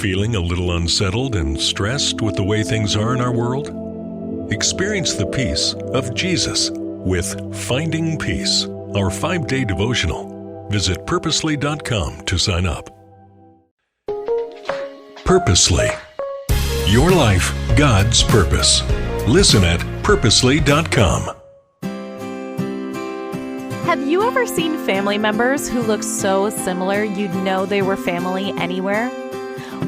Feeling a little unsettled and stressed with the way things are in our world? Experience the peace of Jesus with Finding Peace, our 5-day devotional. Visit purposely.com to sign up. Purposely. Your life, God's purpose. Listen at purposely.com. Have you ever seen family members who look so similar you'd know they were family anywhere?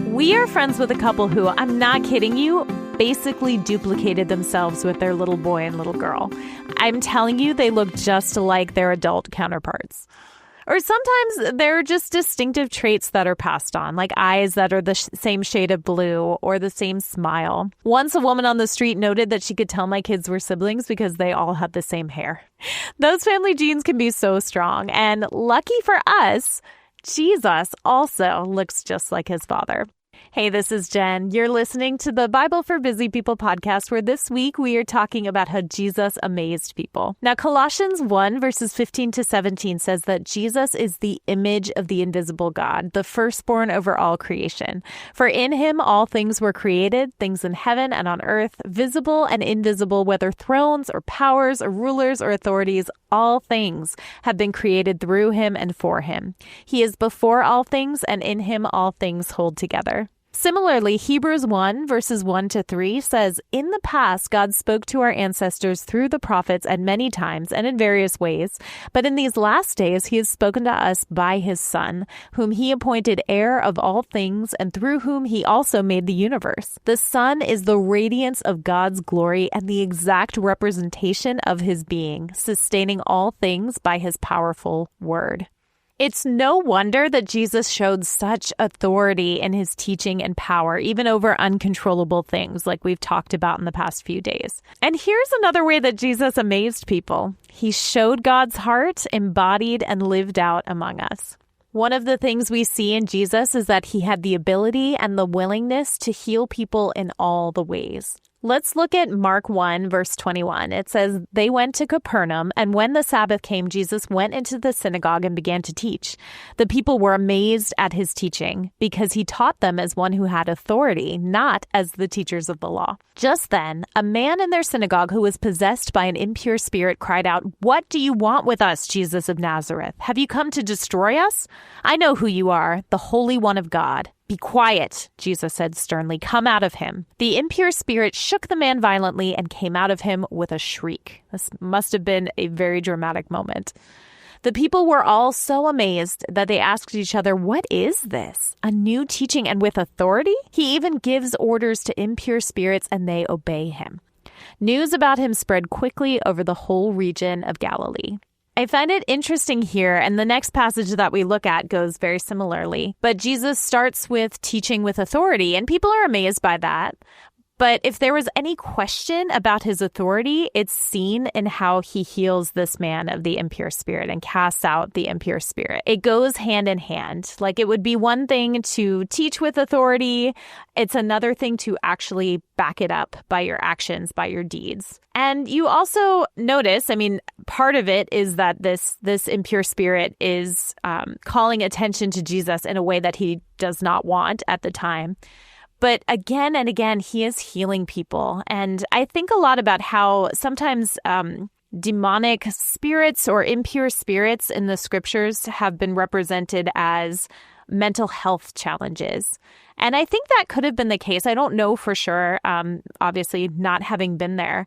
We are friends with a couple who, I'm not kidding you, basically duplicated themselves with their little boy and little girl. I'm telling you, they look just like their adult counterparts. Or sometimes there are just distinctive traits that are passed on, like eyes that are the same shade of blue or the same smile. Once a woman on the street noted that she could tell my kids were siblings because they all had the same hair. Those family genes can be so strong, and lucky for us, Jesus also looks just like his father. Hey, this is Jen. You're listening to the Bible for Busy People podcast, where this week we are talking about how Jesus amazed people. Now, Colossians 1 verses 15 to 17 says that Jesus is the image of the invisible God, the firstborn over all creation. For in him all things were created, things in heaven and on earth, visible and invisible, whether thrones or powers or rulers or authorities, all things have been created through him and for him. He is before all things, and in him all things hold together. Similarly, Hebrews 1 verses 1 to 3 says, in the past, God spoke to our ancestors through the prophets at many times and in various ways. But in these last days, he has spoken to us by his Son, whom he appointed heir of all things and through whom he also made the universe. The Son is the radiance of God's glory and the exact representation of his being, sustaining all things by his powerful word. It's no wonder that Jesus showed such authority in his teaching and power, even over uncontrollable things like we've talked about in the past few days. And here's another way that Jesus amazed people. He showed God's heart, embodied and lived out among us. One of the things we see in Jesus is that he had the ability and the willingness to heal people in all the ways. Let's look at Mark 1, verse 21. It says, they went to Capernaum, and when the Sabbath came, Jesus went into the synagogue and began to teach. The people were amazed at his teaching because he taught them as one who had authority, not as the teachers of the law. Just then, a man in their synagogue who was possessed by an impure spirit cried out, what do you want with us, Jesus of Nazareth? Have you come to destroy us? I know who you are, the Holy One of God. Be quiet, Jesus said sternly. Come out of him. The impure spirit shook the man violently and came out of him with a shriek. This must have been a very dramatic moment. The people were all so amazed that they asked each other, what is this? A new teaching and with authority? He even gives orders to impure spirits and they obey him. News about him spread quickly over the whole region of Galilee. I find it interesting here, and the next passage that we look at goes very similarly. But Jesus starts with teaching with authority, and people are amazed by that. But if there was any question about his authority, it's seen in how he heals this man of the impure spirit and casts out the impure spirit. It goes hand in hand. Like, it would be one thing to teach with authority. It's another thing to actually back it up by your actions, by your deeds. And you also notice, part of it is that this impure spirit is calling attention to Jesus in a way that he does not want at the time. But again and again, he is healing people. And I think a lot about how sometimes demonic spirits or impure spirits in the scriptures have been represented as mental health challenges. And I think that could have been the case. I don't know for sure, obviously not having been there.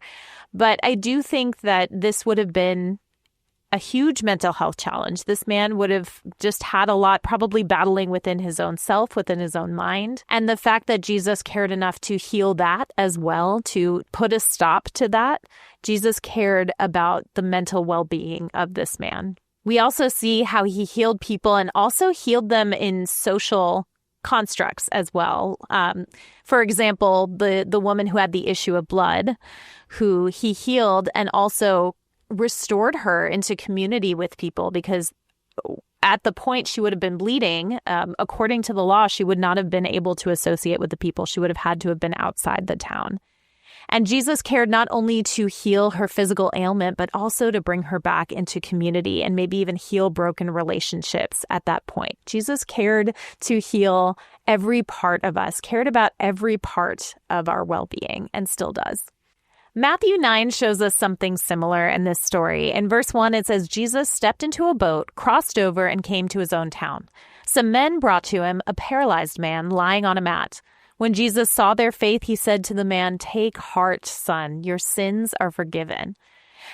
But I do think that this would have been a huge mental health challenge. This man would have just had a lot, probably battling within his own self, within his own mind. And the fact that Jesus cared enough to heal that as well, to put a stop to that, Jesus cared about the mental well-being of this man. We also see how he healed people and also healed them in social constructs as well. For example, the woman who had the issue of blood, who he healed and also restored her into community with people, because at the point she would have been bleeding, according to the law, she would not have been able to associate with the people. She would have had to have been outside the town. And Jesus cared not only to heal her physical ailment, but also to bring her back into community and maybe even heal broken relationships at that point. Jesus cared to heal every part of us, cared about every part of our well-being, and still does. Matthew 9 shows us something similar in this story. In verse 1, it says, Jesus stepped into a boat, crossed over, and came to his own town. Some men brought to him a paralyzed man lying on a mat. When Jesus saw their faith, he said to the man, "Take heart, son, your sins are forgiven."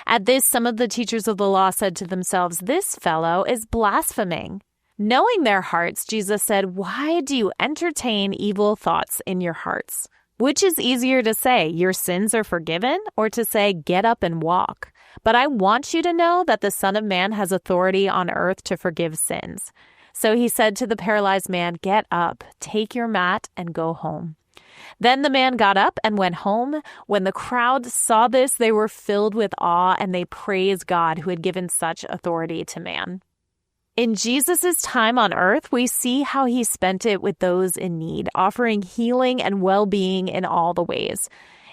At this, some of the teachers of the law said to themselves, "This fellow is blaspheming." Knowing their hearts, Jesus said, "Why do you entertain evil thoughts in your hearts? Which is easier to say, 'Your sins are forgiven,' or to say, 'Get up and walk'? But I want you to know that the Son of Man has authority on earth to forgive sins." So he said to the paralyzed man, "Get up, take your mat, and go home." Then the man got up and went home. When the crowd saw this, they were filled with awe, and they praised God who had given such authority to man. In Jesus' time on earth, we see how he spent it with those in need, offering healing and well-being in all the ways.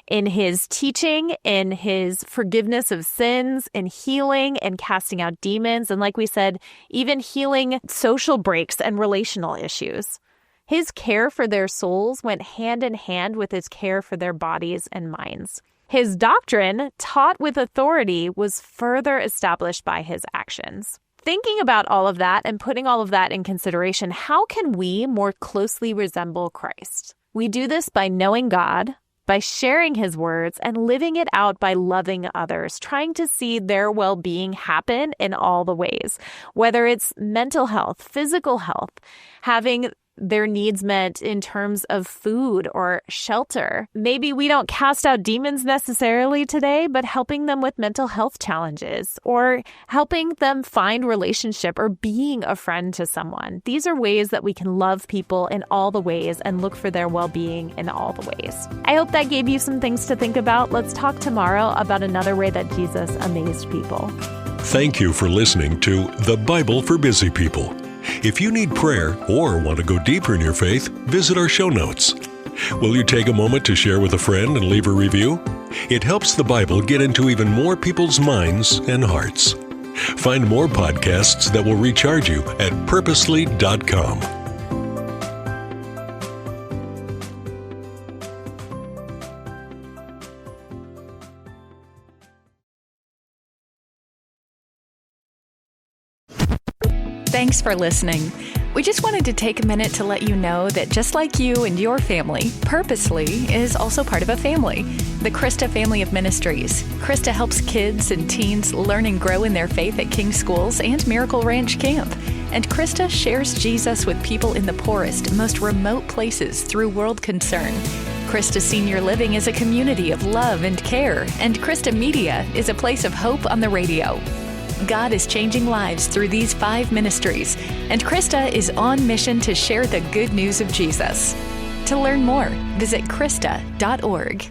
In his teaching, in his forgiveness of sins, in healing and casting out demons, and like we said, even healing social breaks and relational issues. His care for their souls went hand in hand with his care for their bodies and minds. His doctrine, taught with authority, was further established by his actions. Thinking about all of that and putting all of that in consideration, how can we more closely resemble Christ? We do this by knowing God, by sharing his words, and living it out by loving others, trying to see their well-being happen in all the ways, whether it's mental health, physical health, having their needs met in terms of food or shelter. Maybe we don't cast out demons necessarily today, but helping them with mental health challenges or helping them find relationship or being a friend to someone. These are ways that we can love people in all the ways and look for their well-being in all the ways. I hope that gave you some things to think about. Let's talk tomorrow about another way that Jesus amazed people. Thank you for listening to The Bible for Busy People. If you need prayer or want to go deeper in your faith, visit our show notes. Will you take a moment to share with a friend and leave a review? It helps the Bible get into even more people's minds and hearts. Find more podcasts that will recharge you at purposely.com. Thanks for listening. We just wanted to take a minute to let you know that just like you and your family, Purposely is also part of a family, the Krista family of ministries. Krista helps kids and teens learn and grow in their faith at King Schools and Miracle Ranch Camp. And Krista shares Jesus with people in the poorest, most remote places through World Concern. Krista Senior Living is a community of love and care, and Krista Media is a place of hope on the radio. God is changing lives through these 5 ministries, and Krista is on mission to share the good news of Jesus. To learn more, visit Krista.org.